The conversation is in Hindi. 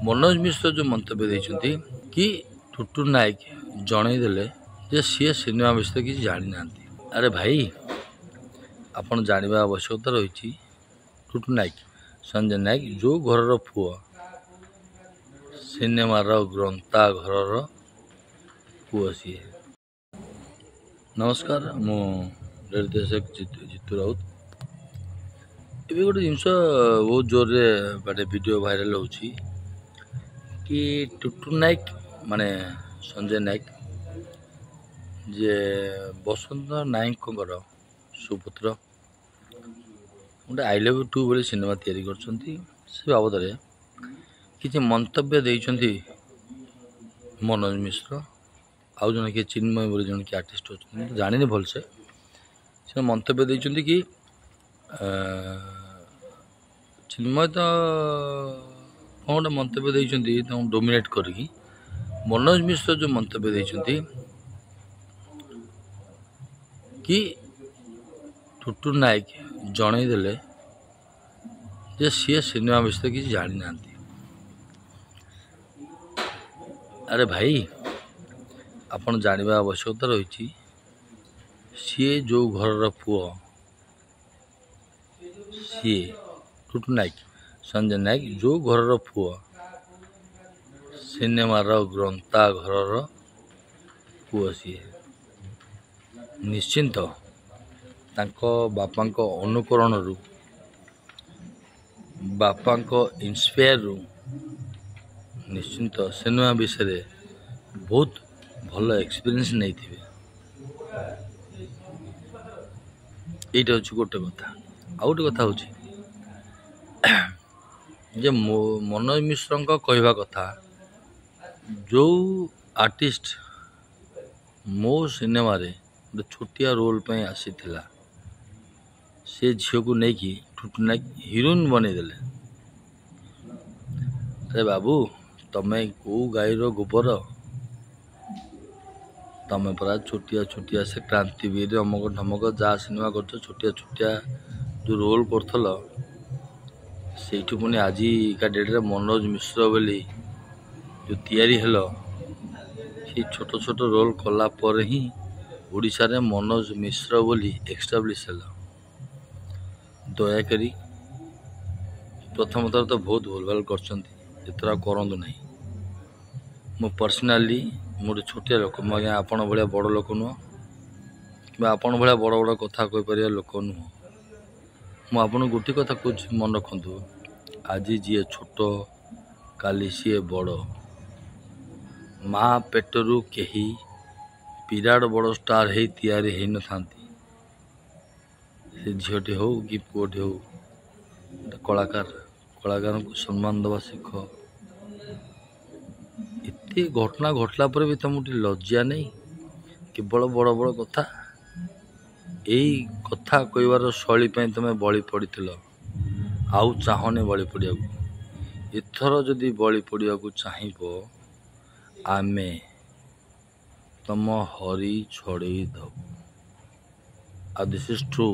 मनोज मिश्र जो मंतव्य देइछन्ति कि टुटु नायक जनईदेले जे सी सिनेमा विषय किसी जानी ना। अरे भाई आपण जानवा आवश्यकता रही। टुटु नायक संजय नायक जो घर पुओ सिनेमार ग्रंथा घर पुओ सी। नमस्कार मु निर्देशक जितू राउत। ये गोटे जिनस बहुत जोर बाटे वीडियो भाइराल होची कि टुटु नायक माने संजय नायक जे बसंत नायक सुपुत्र गोटे आई लव यू टू बोली सिनेमा तैयारी करछन्ती। से बाबद किसी मंतव्य देइछन्ती मनोज मिश्र आउ जन कि चिन्मय बोली जन कि आर्टिस्ट होछन्ती जानिनी भलसे से मंतव्य देइछन्ती कि चिन्मय तो कौन मंतव्य देइछन्ती डोमिनेट करी मनोज मिश्र जो मंतव्य देइछन्ती कि टुटु नायक जनईदेले जे सी सिनेमा विषय किसी जानी ना। अरे भाई आपण जानवा आवश्यकता रही। सी जो घर पुओ सी टुटु नायक संजय नायक जो घर पुओ सिनेमार ग्रंथा घर पुओ सी निश्चिंत तांको बापांको अनुकरण रु बापांको इंस्पायर रु निश्चिंत सिनेमा विषय बहुत भल एक्सपीरियंस नहीं थे। ये हूँ गोटे कथा आउ गोटे कथा हूँ जे मनोज मिश्र कहवा कथा जो आर्टिस्ट मो सिनेमा रे गोटे छोटिया रोल पे आसी से झील को लेकिन टुटु नायक हिरोइन बनईदेले। अरे बाबू तमें कौ गाईर गोबर तमें परा छोटिया छोटिया से क्रांतिवीर अमक ढमक जहाँ सिनेमा कर छोटिया छोटिया जो रोल करथल से पुणी आज का डेट्रे मनोज मिश्र बोली जो तैयारी हेलो से छोट छोट रोल कला पर ही ओडिशा रे मनोज मिश्र बोली एस्टाब्लिश हेलो। दयाकोरी प्रथम थर तो बहुत भूलभाल कर करंतु नहीं। मु पर्सनाली मोटे छोटिया लोक मुझे आपण भाया बड़ लोक नुह कि आपण भाया बड़ बड़ कथा कहीपर लोक नुह। मुझे गोटे कथा कह मन रखु आज जी छोट काली सी बड़ माँ पेटरू कही विराट बड़ स्टार है तैयारी हो न था से झीटे हो कि पुओटे हो कलाकार कलाकार को सम्मान दवा शिख। इतने घटना घटला पर भी तुमको लज्जा नहीं केवल बड़ बड़ कथा यही कथा कहबार शैली तुम बलि पड़ी आउ चाहने बलि पड़ा एथर जदि बलि पड़ा चाहब आमे तुम हरी छड़े दब। This is true.